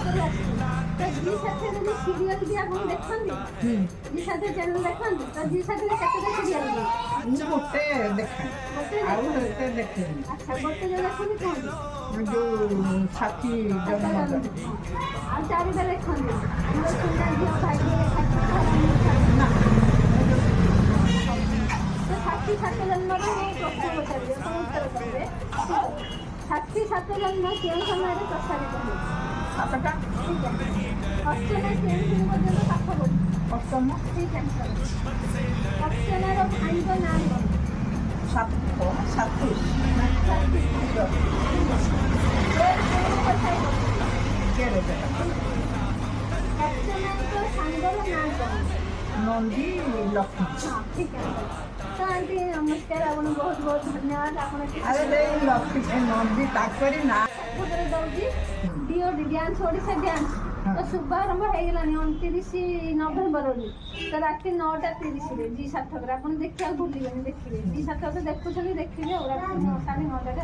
ଉପରେ ଆସିଛି ତ ଜି ସାଥିରେ ଯଦି ସିରିଏଲ ବି ଆପଣ ଦେଖନ୍ତି ଜି ସାଥିରେ ଚ୍ୟାନେଲ ଦେଖନ୍ତି ତ ଜି ସାଥିରେ କେତେଟା ସିରିଏଲ ମୁଁ ଗୋଟେ ଦେଖେ ଆଉ ଏତେ ଦେଖେନି। ଆଚ୍ଛା ଗୋଟେ ଯୋଉ ଦେଖନ୍ତି କୁହନ୍ତୁ ଯୋଉ ସାଥୀ ଜନ୍ମ ଆଉ ଚାରିଟା ଦେଖନ୍ତି ଆମର ସୁନା ଝିଅ ଭାଗ୍ୟରେ ନା ତ ସାଥୀ ସାତ ଜନ୍ମର ମୁଁ ପ୍ରଶ୍ନ ପଚାରିବି ଆପଣ ଉତ୍ତର କରିବେ ସାଥୀ ସାତ ଜନ୍ମ କେଉଁ ସମୟରେ ପ୍ରସାରିତ ହୁଏ? ସାତଟା ଠିକ୍ ଅଛି ଅର୍ଚ୍ଚନା କେଉଁ ଦିନ ପର୍ଯ୍ୟନ୍ତ ପାଠ ପଢି? ଅଷ୍ଟମ ଠିକ୍ ଅଛି ଅର୍ଚ୍ଚନାର ଭାଇଙ୍କ ନାଁ କ'ଣ? ସାଥୀ ଅର୍ଚ୍ଚନାଙ୍କ ସାଙ୍ଗର ନାଁ କ'ଣ? ନନ୍ଦୀ ଲକ୍ଷ୍ମୀ। ହଁ ଠିକ୍ ଅଛି ତ ଆଣ୍ଟି ନମସ୍କାର ଆପଣଙ୍କୁ ବହୁତ ବହୁତ ଧନ୍ୟବାଦ ଆପଣ ଆରେ ସେଇ ଲକ୍ଷ୍ମୀ ନନ୍ଦୀ ତାଙ୍କରି ନା ଖବର ଦଉଛି ଡିଓଡି ଡ୍ୟାନ୍ସ ଓଡ଼ିଶା ଡ୍ୟାନ୍ସ ତ ଶୁଭାରମ୍ଭ ହେଇଗଲାଣି 29 ନଭେମ୍ବରରୁ ତ ରାତି 9:30ରେ ଜି ସାର୍ଥକରେ ଆପଣ ଦେଖିବାକୁ ଭୁଲିବେନି ଦେଖିବେ ଜି ସାର୍ଥକ ଦେଖୁଛନ୍ତି ଦେଖିବେ ଆଉ ରାତି 9:30ରେ